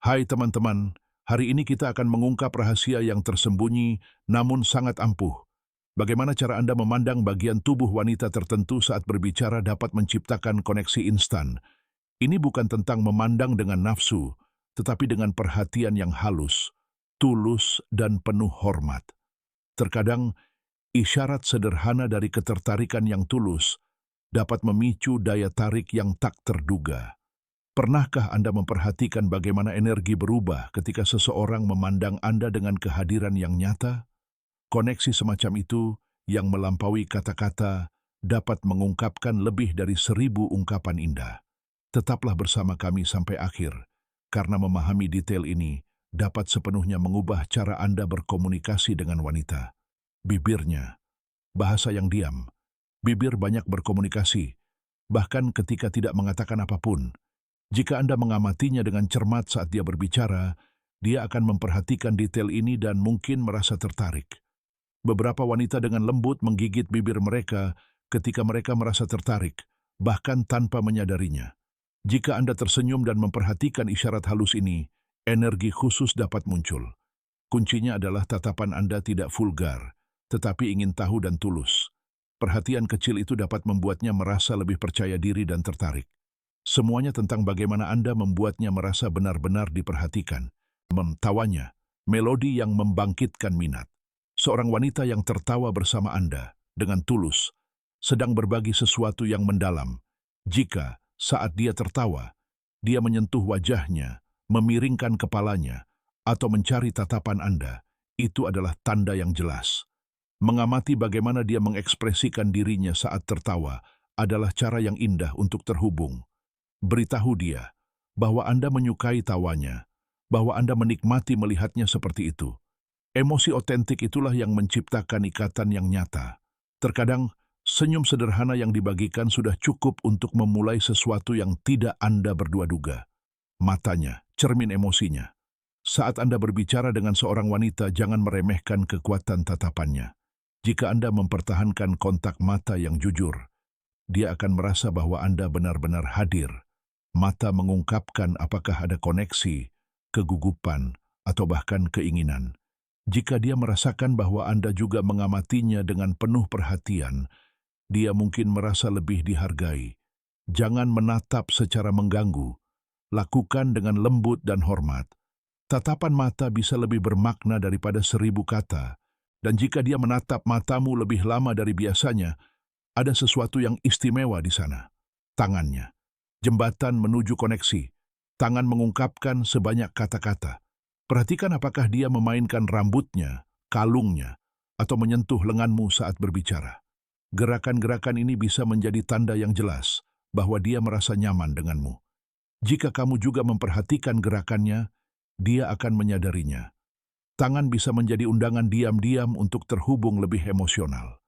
Hai teman-teman, hari ini kita akan mengungkap rahasia yang tersembunyi namun sangat ampuh. Bagaimana cara Anda memandang bagian tubuh wanita tertentu saat berbicara dapat menciptakan koneksi instan. Ini bukan tentang memandang dengan nafsu, tetapi dengan perhatian yang halus, tulus, dan penuh hormat. Terkadang, isyarat sederhana dari ketertarikan yang tulus dapat memicu daya tarik yang tak terduga. Pernahkah Anda memperhatikan bagaimana energi berubah ketika seseorang memandang Anda dengan kehadiran yang nyata? Koneksi semacam itu yang melampaui kata-kata dapat mengungkapkan lebih dari 1000 ungkapan indah. Tetaplah bersama kami sampai akhir, karena memahami detail ini dapat sepenuhnya mengubah cara Anda berkomunikasi dengan wanita. Bibirnya, bahasa yang diam. Bibir banyak berkomunikasi, bahkan ketika tidak mengatakan apapun. Jika Anda mengamatinya dengan cermat saat dia berbicara, dia akan memperhatikan detail ini dan mungkin merasa tertarik. Beberapa wanita dengan lembut menggigit bibir mereka ketika mereka merasa tertarik, bahkan tanpa menyadarinya. Jika Anda tersenyum dan memperhatikan isyarat halus ini, energi khusus dapat muncul. Kuncinya adalah tatapan Anda tidak vulgar, tetapi ingin tahu dan tulus. Perhatian kecil itu dapat membuatnya merasa lebih percaya diri dan tertarik. Semuanya tentang bagaimana Anda membuatnya merasa benar-benar diperhatikan. Tawanya, melodi yang membangkitkan minat. Seorang wanita yang tertawa bersama Anda dengan tulus, sedang berbagi sesuatu yang mendalam. Jika, saat dia tertawa, dia menyentuh wajahnya, memiringkan kepalanya, atau mencari tatapan Anda, itu adalah tanda yang jelas. Mengamati bagaimana dia mengekspresikan dirinya saat tertawa adalah cara yang indah untuk terhubung. Beritahu dia bahwa Anda menyukai tawanya, bahwa Anda menikmati melihatnya seperti itu. Emosi otentik itulah yang menciptakan ikatan yang nyata. Terkadang, senyum sederhana yang dibagikan sudah cukup untuk memulai sesuatu yang tidak Anda berdua-duga. Matanya, cermin emosinya. Saat Anda berbicara dengan seorang wanita, jangan meremehkan kekuatan tatapannya. Jika Anda mempertahankan kontak mata yang jujur, dia akan merasa bahwa Anda benar-benar hadir. Mata mengungkapkan apakah ada koneksi, kegugupan, atau bahkan keinginan. Jika dia merasakan bahwa Anda juga mengamatinya dengan penuh perhatian, dia mungkin merasa lebih dihargai. Jangan menatap secara mengganggu. Lakukan dengan lembut dan hormat. Tatapan mata bisa lebih bermakna daripada 1000 kata. Dan jika dia menatap matamu lebih lama dari biasanya, ada sesuatu yang istimewa di sana. Tangannya. Jembatan menuju koneksi. Tangan mengungkapkan sebanyak kata-kata. Perhatikan apakah dia memainkan rambutnya, kalungnya, atau menyentuh lenganmu saat berbicara. Gerakan-gerakan ini bisa menjadi tanda yang jelas bahwa dia merasa nyaman denganmu. Jika kamu juga memperhatikan gerakannya, dia akan menyadarinya. Tangan bisa menjadi undangan diam-diam untuk terhubung lebih emosional.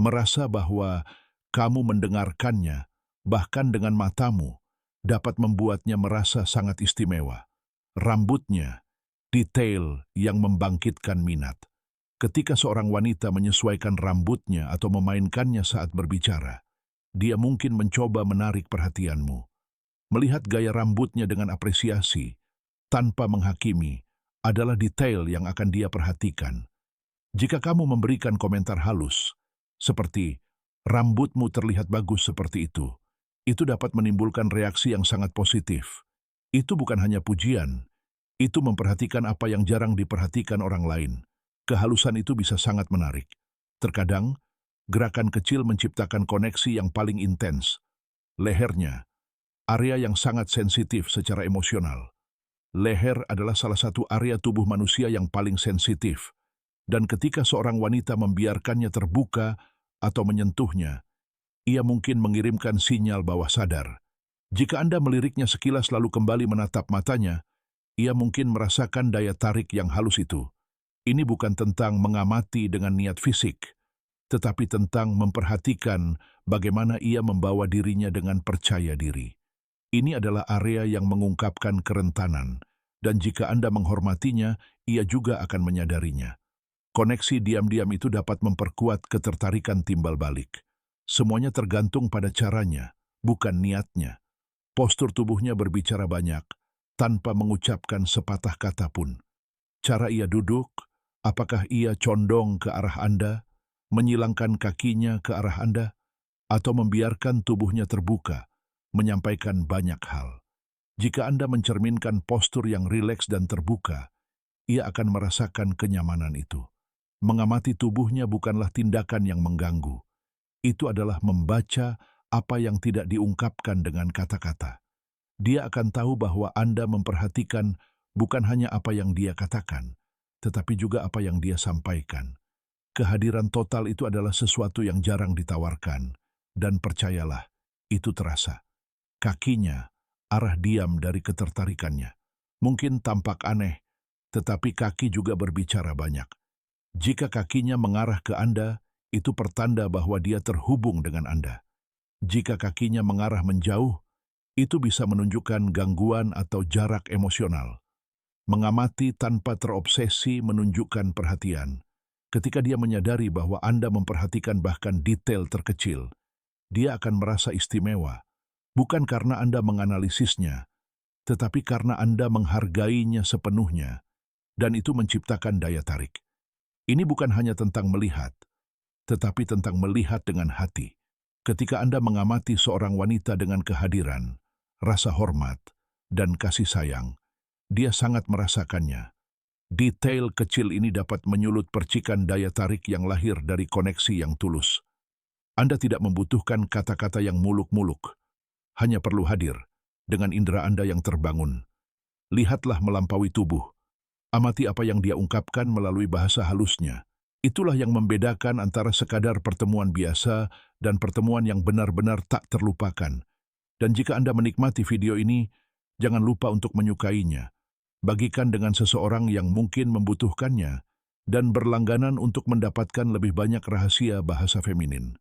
Merasa bahwa kamu mendengarkannya, bahkan dengan matamu, dapat membuatnya merasa sangat istimewa. Rambutnya, detail yang membangkitkan minat. Ketika seorang wanita menyesuaikan rambutnya atau memainkannya saat berbicara, dia mungkin mencoba menarik perhatianmu. Melihat gaya rambutnya dengan apresiasi, tanpa menghakimi, adalah detail yang akan dia perhatikan. Jika kamu memberikan komentar halus, seperti, rambutmu terlihat bagus seperti itu dapat menimbulkan reaksi yang sangat positif. Itu bukan hanya pujian, itu memperhatikan apa yang jarang diperhatikan orang lain. Kehalusan itu bisa sangat menarik. Terkadang, gerakan kecil menciptakan koneksi yang paling intens. Lehernya, area yang sangat sensitif secara emosional. Leher adalah salah satu area tubuh manusia yang paling sensitif. Dan ketika seorang wanita membiarkannya terbuka atau menyentuhnya, ia mungkin mengirimkan sinyal bawah sadar. Jika Anda meliriknya sekilas lalu kembali menatap matanya, ia mungkin merasakan daya tarik yang halus itu. Ini bukan tentang mengamati dengan niat fisik, tetapi tentang memperhatikan bagaimana ia membawa dirinya dengan percaya diri. Ini adalah area yang mengungkapkan kerentanan, dan jika Anda menghormatinya, ia juga akan menyadarinya. Koneksi diam-diam itu dapat memperkuat ketertarikan timbal balik. Semuanya tergantung pada caranya, bukan niatnya. Postur tubuhnya berbicara banyak. tanpa mengucapkan sepatah kata pun. Cara ia duduk, apakah ia condong ke arah Anda, menyilangkan kakinya ke arah Anda, atau membiarkan tubuhnya terbuka, menyampaikan banyak hal. Jika Anda mencerminkan postur yang rileks dan terbuka, ia akan merasakan kenyamanan itu. Mengamati tubuhnya bukanlah tindakan yang mengganggu. Itu adalah membaca apa yang tidak diungkapkan dengan kata-kata. Dia akan tahu bahwa Anda memperhatikan bukan hanya apa yang dia katakan, tetapi juga apa yang dia sampaikan. Kehadiran total itu adalah sesuatu yang jarang ditawarkan, dan percayalah, itu terasa. Kakinya, arah diam dari ketertarikannya. Mungkin tampak aneh, tetapi kaki juga berbicara banyak. Jika kakinya mengarah ke Anda, itu pertanda bahwa dia terhubung dengan Anda. Jika kakinya mengarah menjauh, itu bisa menunjukkan gangguan atau jarak emosional. Mengamati tanpa terobsesi menunjukkan perhatian. Ketika dia menyadari bahwa Anda memperhatikan bahkan detail terkecil, dia akan merasa istimewa, bukan karena Anda menganalisisnya, tetapi karena Anda menghargainya sepenuhnya, dan itu menciptakan daya tarik. Ini bukan hanya tentang melihat, tetapi tentang melihat dengan hati. Ketika Anda mengamati seorang wanita dengan kehadiran, rasa hormat, dan kasih sayang, dia sangat merasakannya. Detail kecil ini dapat menyulut percikan daya tarik yang lahir dari koneksi yang tulus. Anda tidak membutuhkan kata-kata yang muluk-muluk, hanya perlu hadir dengan indera Anda yang terbangun. Lihatlah melampaui tubuh. Amati apa yang dia ungkapkan melalui bahasa halusnya. Itulah yang membedakan antara sekadar pertemuan biasa dan pertemuan yang benar-benar tak terlupakan. Dan jika Anda menikmati video ini, jangan lupa untuk menyukainya. Bagikan dengan seseorang yang mungkin membutuhkannya, dan berlangganan untuk mendapatkan lebih banyak rahasia bahasa feminin.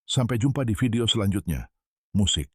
Sampai jumpa di video selanjutnya. Musik.